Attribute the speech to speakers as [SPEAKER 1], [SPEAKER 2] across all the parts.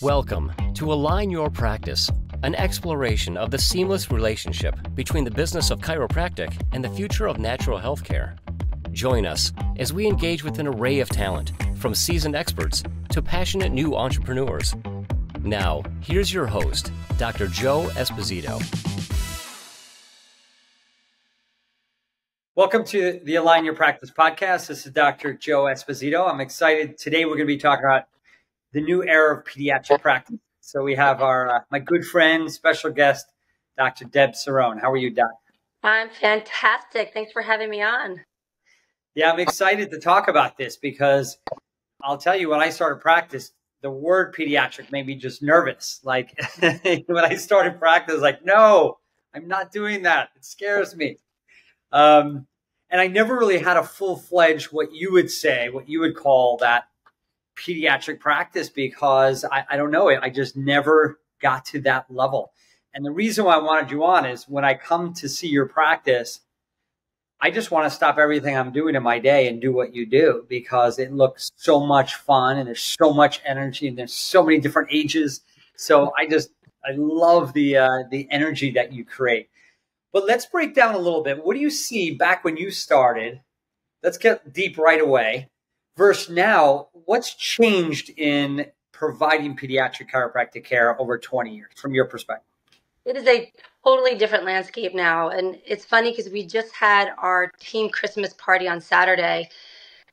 [SPEAKER 1] Welcome to Align Your Practice, an exploration of the seamless relationship between the business of chiropractic and the future of natural health care. Join us as we engage with an array of talent, from seasoned experts to passionate new entrepreneurs. Now, here's your host, Dr. Joe Esposito.
[SPEAKER 2] Welcome to the Align Your Practice podcast. This is Dr. Joe Esposito. I'm excited. Today we're going to be talking about the new era of pediatric practice. So we have our my good friend, special guest, Dr. Debra Cirone. How are you, Doc?
[SPEAKER 3] I'm fantastic. Thanks for having me on.
[SPEAKER 2] Yeah, I'm excited to talk about this because I'll tell you, when I started practice, the word pediatric made me just nervous. Like when I started practice, like, no, I'm not doing that. It scares me. And I never really had a full-fledged, what you would call that pediatric practice, because I don't know, I just never got to that level. And the reason why I wanted you on is when I come to see your practice, I just want to stop everything I'm doing in my day and do what you do, because it looks so much fun and there's so much energy and there's so many different ages. So I love the energy that you create. But let's break down a little bit. What do you see back when you started? Let's get deep right away. Versus now, what's changed in providing pediatric chiropractic care over 20 years from your perspective?
[SPEAKER 3] It is a totally different landscape now. And it's funny because we just had our team Christmas party on Saturday.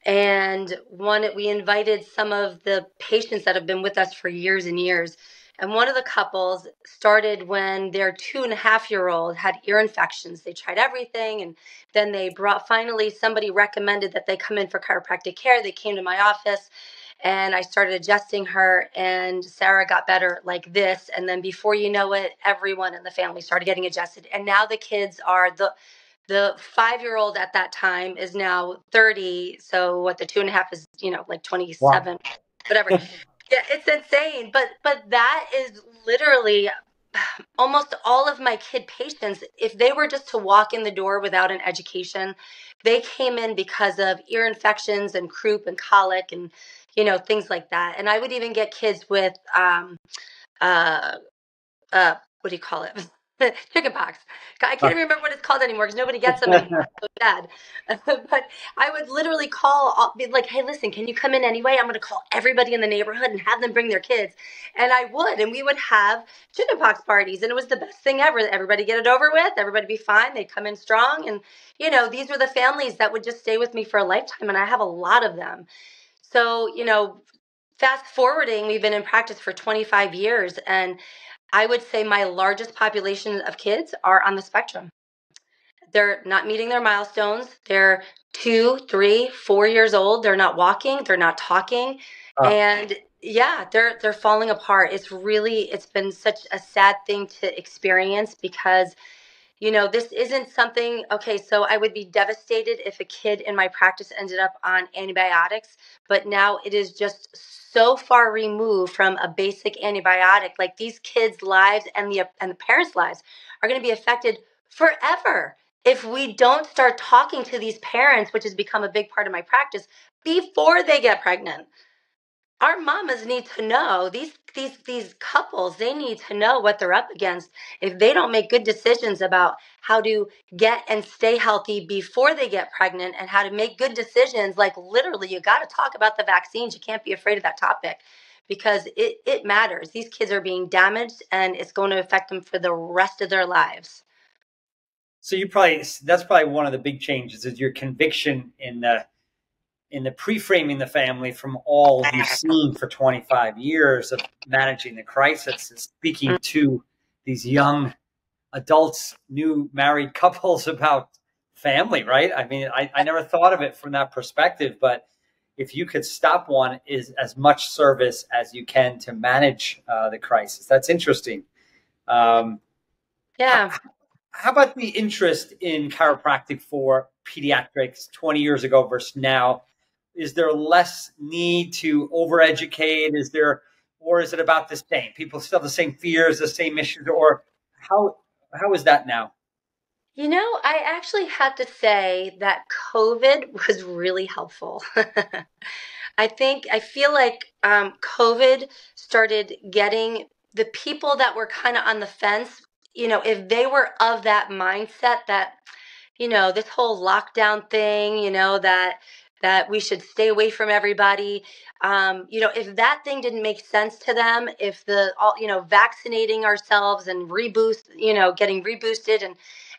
[SPEAKER 3] And we invited some of the patients that have been with us for years and years. And one of the couples started when their 2.5-year-old had ear infections. They tried everything, and then finally somebody recommended that they come in for chiropractic care. They came to my office, and I started adjusting her, and Sarah got better like this. And then before you know it, everyone in the family started getting adjusted. And now the kids are the 5-year-old at that time is now 30. So what, the 2.5 is, like 27, wow. Whatever. Yeah, it's insane. But that is literally almost all of my kid patients. If they were just to walk in the door without an education, they came in because of ear infections and croup and colic and, things like that. And I would even get kids with, what do you call it? Chicken pox. I can't remember what it's called anymore because nobody gets them anymore. It's so bad. But I would literally be like, hey, listen, can you come in anyway? I'm going to call everybody in the neighborhood and have them bring their kids. And I would. And we would have chicken pox parties. And it was the best thing ever. Everybody get it over with. Everybody be fine. They'd come in strong. And, these were the families that would just stay with me for a lifetime. And I have a lot of them. So, fast forwarding, we've been in practice for 25 years. And I would say my largest population of kids are on the spectrum. They're not meeting their milestones. They're 2, 3, 4 years old. They're not walking. They're not talking. And yeah, they're falling apart. It's been such a sad thing to experience because, this isn't something, okay, so I would be devastated if a kid in my practice ended up on antibiotics, but now it is just so far removed from a basic antibiotic. Like, these kids' lives and the parents' lives are going to be affected forever if we don't start talking to these parents, which has become a big part of my practice, before they get pregnant. Our mamas need to know, these couples, they need to know what they're up against if they don't make good decisions about how to get and stay healthy before they get pregnant, and how to make good decisions. Like, literally, you got to talk about the vaccines. You can't be afraid of that topic because it matters. These kids are being damaged, and it's going to affect them for the rest of their lives.
[SPEAKER 2] So that's probably one of the big changes is your conviction in the pre-framing the family from all you've seen for 25 years of managing the crisis, and speaking to these young adults, new married couples about family, right? I mean, I never thought of it from that perspective, but if you could stop one, is as much service as you can to manage the crisis. That's interesting.
[SPEAKER 3] Yeah.
[SPEAKER 2] How about the interest in chiropractic for pediatrics 20 years ago versus now? Is there less need to overeducate? Or is it about the same? People still have the same fears, the same issues, or how is that now?
[SPEAKER 3] I actually have to say that COVID was really helpful. I feel like COVID started getting the people that were kind of on the fence, if they were of that mindset that, this whole lockdown thing, that we should stay away from everybody. If that thing didn't make sense to them, if vaccinating ourselves and getting reboosted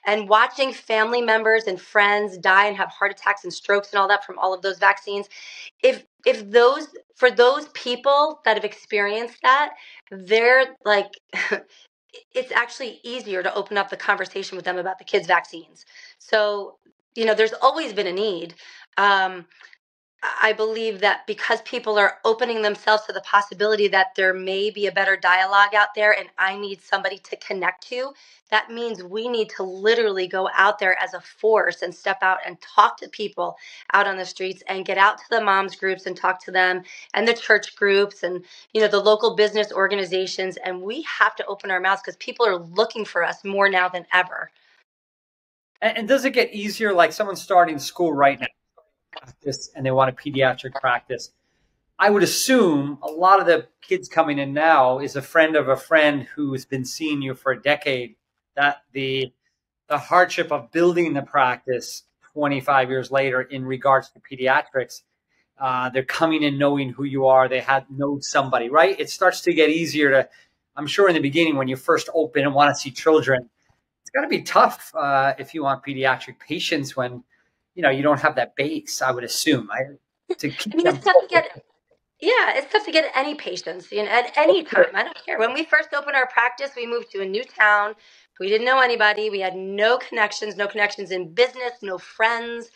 [SPEAKER 3] and watching family members and friends die and have heart attacks and strokes and all that from all of those vaccines, if those for those people that have experienced that, they're like it's actually easier to open up the conversation with them about the kids' vaccines. So, there's always been a need. I believe that because people are opening themselves to the possibility that there may be a better dialogue out there and I need somebody to connect to, that means we need to literally go out there as a force and step out and talk to people out on the streets and get out to the moms groups and talk to them and the church groups and, the local business organizations. And we have to open our mouths because people are looking for us more now than ever.
[SPEAKER 2] And does it get easier, like someone starting school right now practice and they want a pediatric practice? I would assume a lot of the kids coming in now is a friend of a friend who's been seeing you for a decade, that the hardship of building the practice 25 years later in regards to pediatrics, they're coming in knowing who you are. They had know somebody, right? It starts to get easier to, I'm sure in the beginning when you first open and want to see children, it's got to be tough if you want pediatric patients when, you don't have that base, I would assume. To keep them.
[SPEAKER 3] It's tough to get any patients at any time. I don't care. When we first opened our practice, we moved to a new town. We didn't know anybody. We had no connections in business, no friends.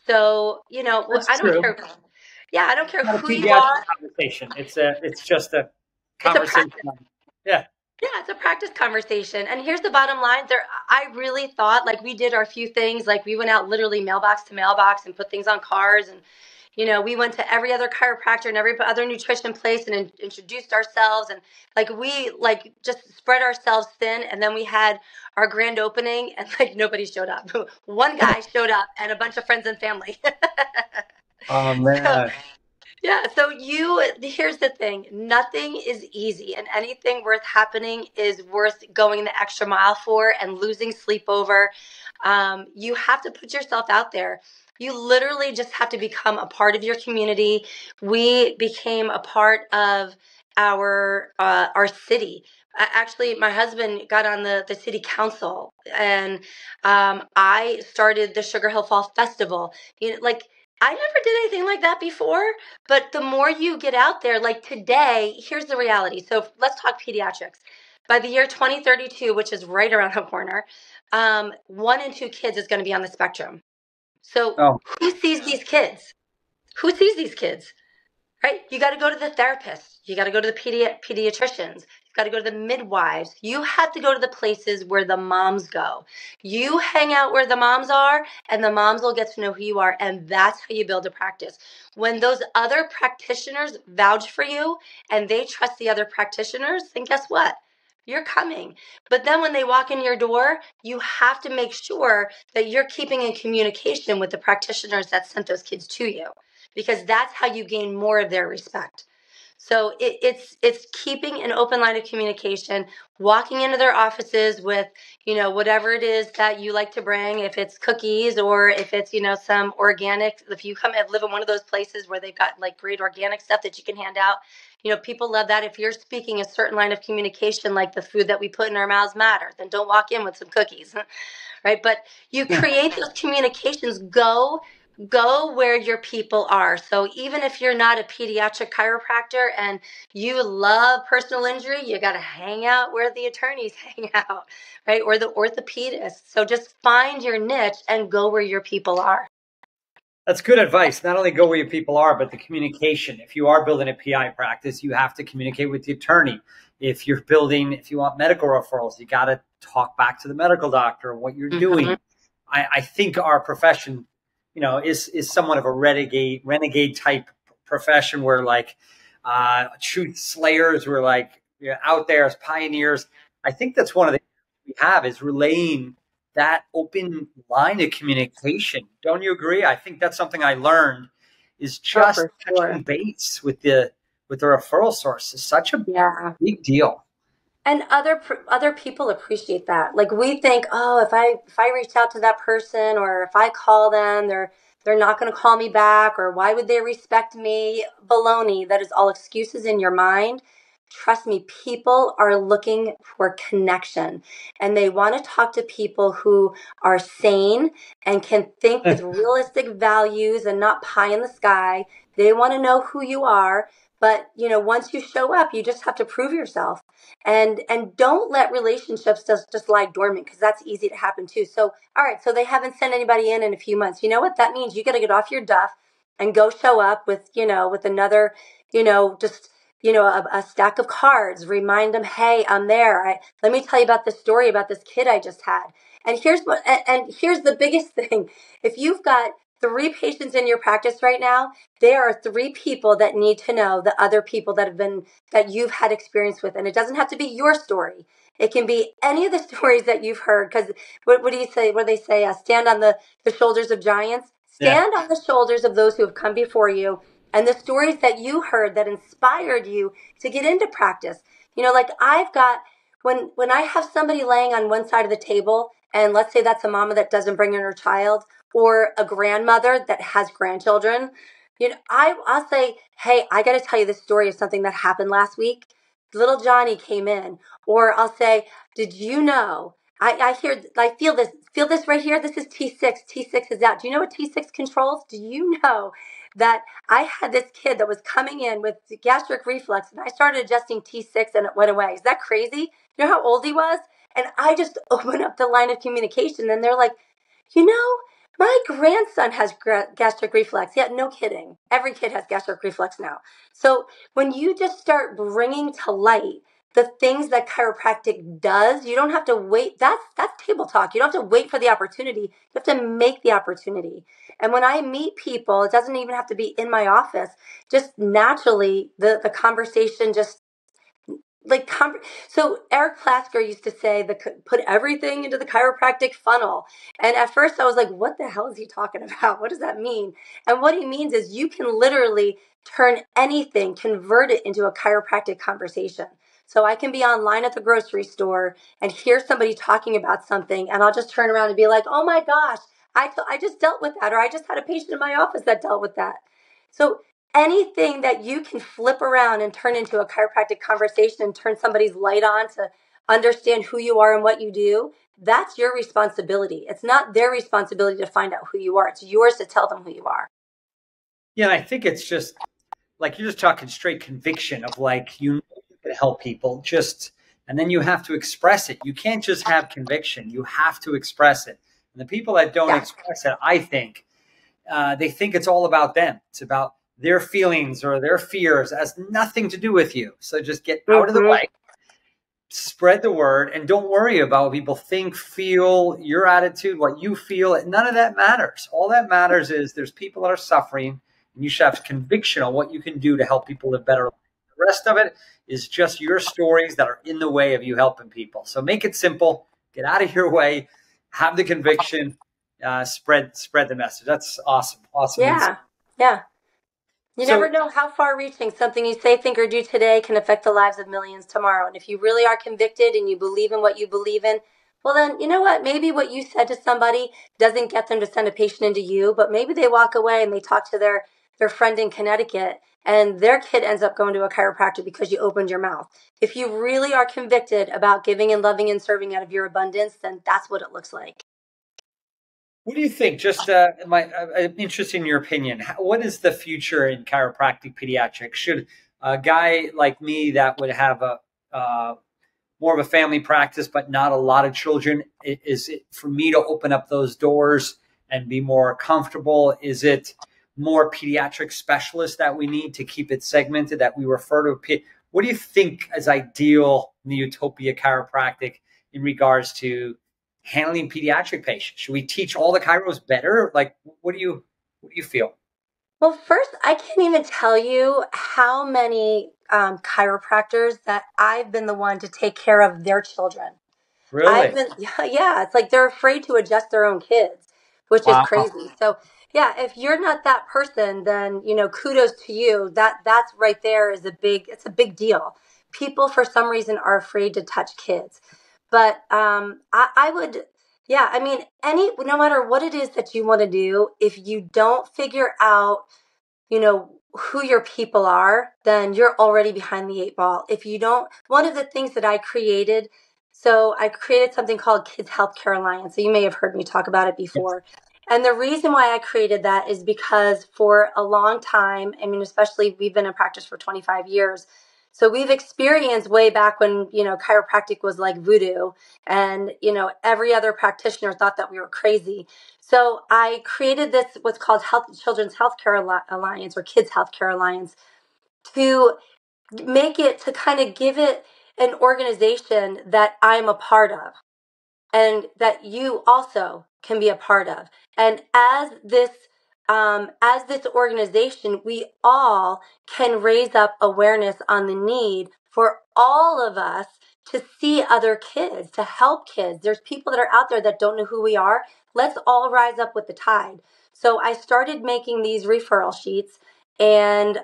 [SPEAKER 3] So,
[SPEAKER 2] That's
[SPEAKER 3] I don't
[SPEAKER 2] true.
[SPEAKER 3] care. Yeah, I don't care
[SPEAKER 2] It's not
[SPEAKER 3] who
[SPEAKER 2] a
[SPEAKER 3] you
[SPEAKER 2] pediatric
[SPEAKER 3] are.
[SPEAKER 2] conversation. It's just a conversation. Yeah.
[SPEAKER 3] Yeah, it's a practice conversation. And here's the bottom line. I really thought, like, we did our few things. Like, we went out literally mailbox to mailbox and put things on cars. And, we went to every other chiropractor and every other nutrition place and introduced ourselves. And, we, just spread ourselves thin. And then we had our grand opening and, nobody showed up. One guy showed up and a bunch of friends and family.
[SPEAKER 2] Oh, man.
[SPEAKER 3] Yeah, so here's the thing. Nothing is easy, and anything worth happening is worth going the extra mile for and losing sleep over. You have to put yourself out there. You literally just have to become a part of your community. We became a part of our city. Actually, my husband got on the city council, and I started the Sugar Hill Fall Festival. I never did anything like that before, but the more you get out there, like today, here's the reality. So let's talk pediatrics. By the year 2032, which is right around the corner, 1 in 2 kids is going to be on the spectrum. So who sees these kids? Who sees these kids? Right? You got to go to the therapist. You got to go to the pediatricians. You got to go to the midwives. You have to go to the places where the moms go. You hang out where the moms are, and the moms will get to know who you are, and that's how you build a practice. When those other practitioners vouch for you and they trust the other practitioners, then guess what? You're coming. But then when they walk in your door, you have to make sure that you're keeping in communication with the practitioners that sent those kids to you, because that's how you gain more of their respect. So it's keeping an open line of communication, walking into their offices with, whatever it is that you like to bring, if it's cookies or if it's, some organic, if you come and live in one of those places where they've got great organic stuff that you can hand out, people love that. If you're speaking a certain line of communication, like the food that we put in our mouths matter, then don't walk in with some cookies, right? But you create those communications, go where your people are. So even if you're not a pediatric chiropractor and you love personal injury, you got to hang out where the attorneys hang out, right? Or the orthopedists. So just find your niche and go where your people are.
[SPEAKER 2] That's good advice. Not only go where your people are, but the communication. If you are building a PI practice, you have to communicate with the attorney. If you want medical referrals, you got to talk back to the medical doctor what you're doing. I think our profession, is somewhat of a renegade type profession where truth slayers, we're out there as pioneers. I think that's one of the things we have is relaying that open line of communication. Don't you agree? I think that's something I learned is
[SPEAKER 3] Oh,
[SPEAKER 2] just
[SPEAKER 3] for
[SPEAKER 2] touching
[SPEAKER 3] sure.
[SPEAKER 2] base with the referral source is such a
[SPEAKER 3] Yeah.
[SPEAKER 2] big deal.
[SPEAKER 3] And other people appreciate that. Like we think, oh, if I reach out to that person or if I call them, they're not going to call me back, or why would they respect me? Baloney. That is all excuses in your mind. Trust me, people are looking for connection, and they want to talk to people who are sane and can think with realistic values and not pie in the sky. They want to know who you are, but once you show up, you just have to prove yourself. And don't let relationships just lie dormant, because that's easy to happen too. So all right, so they haven't sent anybody in a few months. You know what that means? You got to get off your duff and go show up with with another, just a stack of cards. Remind them, hey, I'm there. Let me tell you about this story about this kid I just had. And here's the biggest thing: if you've got 3 patients in your practice right now, there are 3 people that need to know the other people that you've had experience with. And it doesn't have to be your story. It can be any of the stories that you've heard. Because what do you say? What do they say? Stand on the shoulders of giants.
[SPEAKER 2] Yeah.
[SPEAKER 3] Stand on the shoulders of those who have come before you, and the stories that you heard that inspired you to get into practice. Like I've got, when I have somebody laying on one side of the table, and let's say that's a mama that doesn't bring in her child, or a grandmother that has grandchildren, I'll say, hey, I got to tell you this story of something that happened last week. Little Johnny came in. Or I'll say, did you know? I feel this right here. This is T6. T6 is out. Do you know what T6 controls? Do you know that I had this kid that was coming in with gastric reflux, and I started adjusting T6 and it went away? Is that crazy? You know how old he was? And I just opened up the line of communication, and they're like, my grandson has gastric reflux. Yeah, no kidding. Every kid has gastric reflux now. So when you just start bringing to light the things that chiropractic does, you don't have to wait. That's table talk. You don't have to wait for the opportunity. You have to make the opportunity. And when I meet people, it doesn't even have to be in my office. Just naturally, the conversation just so Eric Plasker used to say, put everything into the chiropractic funnel. And at first I was like, what the hell is he talking about? What does that mean? And what he means is you can literally turn anything, convert it into a chiropractic conversation. So I can be online at the grocery store and hear somebody talking about something, and I'll just turn around and be like, oh my gosh, I just dealt with that, or I just had a patient in my office that dealt with that. So anything that you can flip around and turn into a chiropractic conversation and turn somebody's light on to understand who you are and what you do, that's your responsibility. It's not their responsibility to find out who you are. It's yours to tell them who you are.
[SPEAKER 2] Yeah, I think it's just like you're just talking straight conviction of like you can help people and then you have to express it. You can't just have conviction. You have to express it. And the people that don't express it, I think, they think it's all about them. It's about their feelings or their fears. It has nothing to do with you. So just get out of the way, spread the word, and don't worry about what people think, feel, your attitude, what you feel. None of that matters. All that matters is there's people that are suffering, and you should have conviction on what you can do to help people live better lives. The rest of it is just your stories that are in the way of you helping people. So make it simple. Get out of your way. Have the conviction. Spread the message. That's awesome. Awesome.
[SPEAKER 3] Yeah. You never know how far-reaching something you say, think, or do today can affect the lives of millions tomorrow. And if you really are convicted and you believe in what you believe in, well then, you know what? Maybe what you said to somebody doesn't get them to send a patient into you, but maybe they walk away and they talk to their friend in Connecticut, and their kid ends up going to a chiropractor because you opened your mouth. If you really are convicted about giving and loving and serving out of your abundance, then that's what it looks like.
[SPEAKER 2] What do you think? Just I'm interested in your opinion. What is the future in chiropractic pediatrics? Should a guy like me that would have more of a family practice but not a lot of children, is it for me to open up those doors and be more comfortable? Is it more pediatric specialists that we need to keep it segmented, that we refer to? What do you think is ideal in the utopia chiropractic in regards to handling pediatric patients? Should we teach all the chiros better? Like, what do you feel?
[SPEAKER 3] Well, first, I can't even tell you how many chiropractors that I've been the one to take care of their children.
[SPEAKER 2] Really?
[SPEAKER 3] Yeah, it's like they're afraid to adjust their own kids, which is
[SPEAKER 2] Wow.
[SPEAKER 3] crazy. So Yeah, if you're not that person, then, kudos to you. That's right there it's a big deal. People for some reason are afraid to touch kids. But I would, yeah, I mean, no matter what it is that you want to do, if you don't figure out, who your people are, then you're already behind the eight ball. If you don't, one of the things that I created, so I created something called Kids Healthcare Alliance. So you may have heard me talk about it before. And the reason why I created that is because for a long time, I mean, especially we've been in practice for 25 years. So we've experienced way back when, chiropractic was like voodoo and, every other practitioner thought that we were crazy. So I created this, what's called Children's Healthcare Alliance or Kids Healthcare Alliance, to to kind of give it an organization that I'm a part of and that you also can be a part of. And as this organization, we all can raise up awareness on the need for all of us to see other kids, to help kids. There's people that are out there that don't know who we are. Let's all rise up with the tide. So I started making these referral sheets. And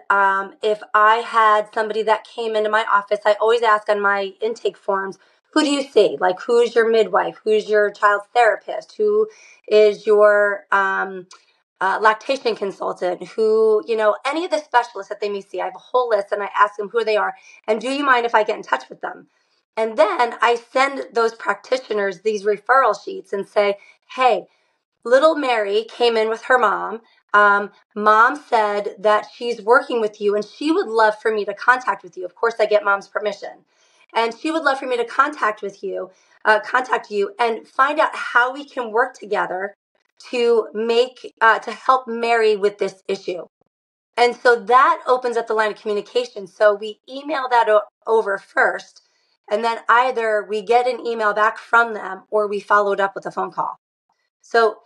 [SPEAKER 3] if I had somebody that came into my office, I always ask on my intake forms, who do you see? Like, who's your midwife? Who's your child's therapist? Who is your lactation consultant? Who, any of the specialists that they may see? I have a whole list and I ask them who they are. And do you mind if I get in touch with them? And then I send those practitioners these referral sheets and say, hey, little Mary came in with her mom. Mom said that she's working with you and she would love for me to contact with you. Of course, I get mom's permission. And she would love for me to contact you and find out how we can work together to to help Mary with this issue. And so that opens up the line of communication. So we email that over first, and then either we get an email back from them or we followed up with a phone call. So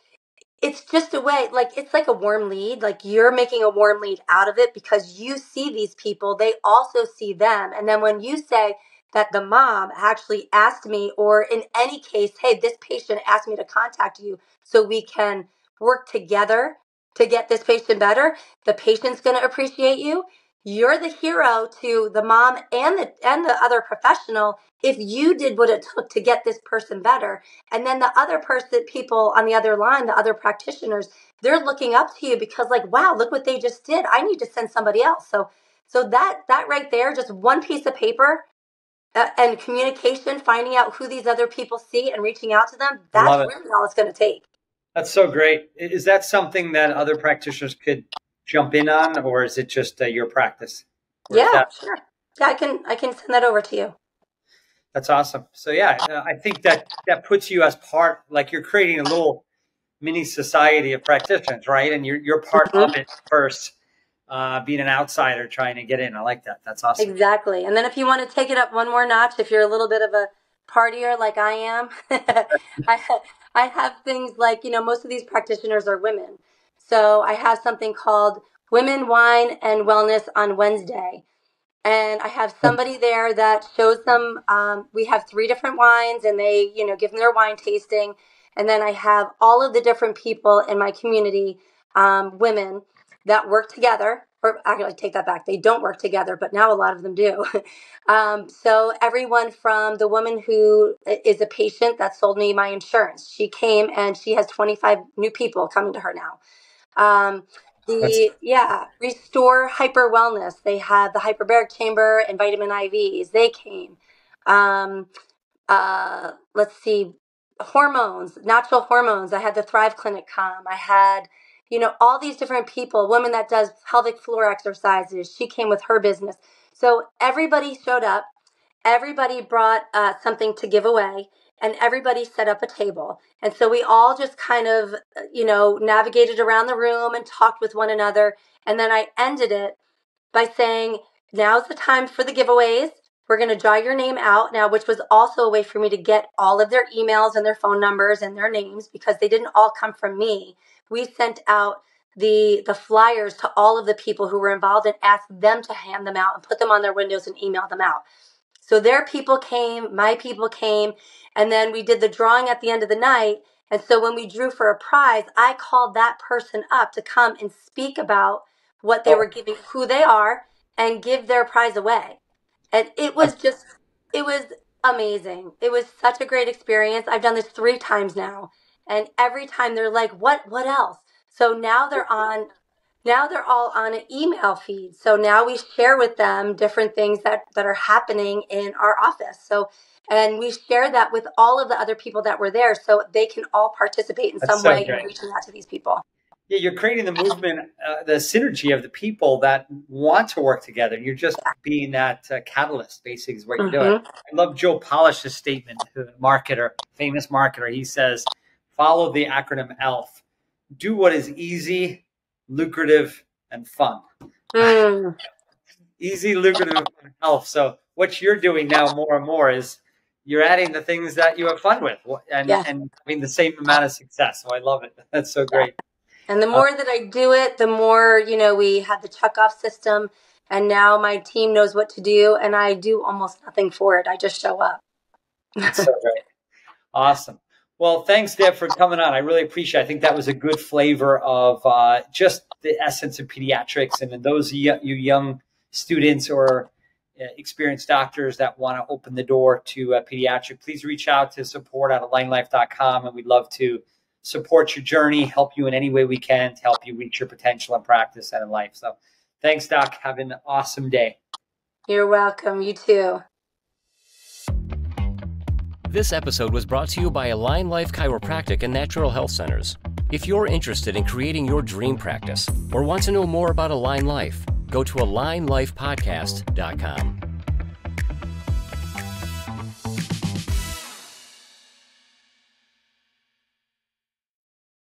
[SPEAKER 3] it's just a way, like, it's like a warm lead. Like, you're making a warm lead out of it because you see these people, they also see them. And then when you say that the mom actually asked me, or in any case, hey, this patient asked me to contact you so we can work together to get this patient better, the patient's going to appreciate you. You're the hero to the mom and the other professional if you did what it took to get this person better. And then the other person, people on the other line, the other practitioners, they're looking up to you because, like, wow, look what they just did. I need to send somebody else. So that right there, just one piece of paper and communication, finding out who these other people see and reaching out to them, that's really all it's going to take.
[SPEAKER 2] That's so great. Is that something that other practitioners could jump in on, or is it just your practice?
[SPEAKER 3] Yeah, sure. Yeah, I can send that over to you.
[SPEAKER 2] That's awesome. So yeah, I think that puts you as part, like, you're creating a little mini society of practitioners, right? And you're part of it first, being an outsider trying to get in. I like that. That's awesome.
[SPEAKER 3] Exactly. And then if you want to take it up one more notch, if you're a little bit of a partier like I am, I have things like, most of these practitioners are women. So I have something called Women, Wine, and Wellness on Wednesday. And I have somebody there that shows them, we have 3 different wines and they, give them their wine tasting. And then I have all of the different people in my community, women that work together, or actually I take that back. They don't work together, but now a lot of them do. So everyone from the woman who is a patient that sold me my insurance, she came and she has 25 new people coming to her now. Restore Hyper Wellness. They had the hyperbaric chamber and vitamin IVs. They came. Let's see, hormones, natural hormones. I had the Thrive Clinic come. I had, all these different people. Woman that does pelvic floor exercises. She came with her business. So everybody showed up. Everybody brought something to give away. And everybody set up a table. And so we all just kind of, navigated around the room and talked with one another. And then I ended it by saying, now's the time for the giveaways. We're going to draw your name out now, which was also a way for me to get all of their emails and their phone numbers and their names because they didn't all come from me. We sent out the flyers to all of the people who were involved and asked them to hand them out and put them on their windows and email them out. So their people came, my people came, and then we did the drawing at the end of the night, And so when we drew for a prize, I called that person up to come and speak about what they were giving, who they are, and give their prize away. And it was amazing. It was such a great experience. I've done this 3 times now. And every time they're like, what else? So now they're all on an email feed. So now we share with them different things that are happening in our office. So, and we share that with all of the other people that were there so they can all participate in some way in reaching out to these people.
[SPEAKER 2] Yeah, you're creating the movement, the synergy of the people that want to work together. You're just being that catalyst, basically, is what you're doing. I love Joe Polish's statement, the marketer, famous marketer. He says, follow the acronym ELF. Do what is easy, lucrative, and fun. Easy, lucrative, and ELF. So what you're doing now more and more is you're adding the things that you have fun with and having the same amount of success. So I love it. That's so great.
[SPEAKER 3] And the more that I do it, the more, we have the check-off system, and now my team knows what to do, and I do almost nothing for it. I just show up.
[SPEAKER 2] That's so great. Awesome. Well, thanks, Deb, for coming on. I really appreciate it. I think that was a good flavor of just the essence of pediatrics. And then those you young students or experienced doctors that want to open the door to pediatric, please reach out to support@alignlife.com, and we'd love to support your journey, help you in any way we can to help you reach your potential in practice and in life. So thanks, Doc. Have an awesome day.
[SPEAKER 3] You're welcome. You too.
[SPEAKER 1] This episode was brought to you by Align Life Chiropractic and Natural Health Centers. If you're interested in creating your dream practice or want to know more about Align Life, go to alignlifepodcast.com.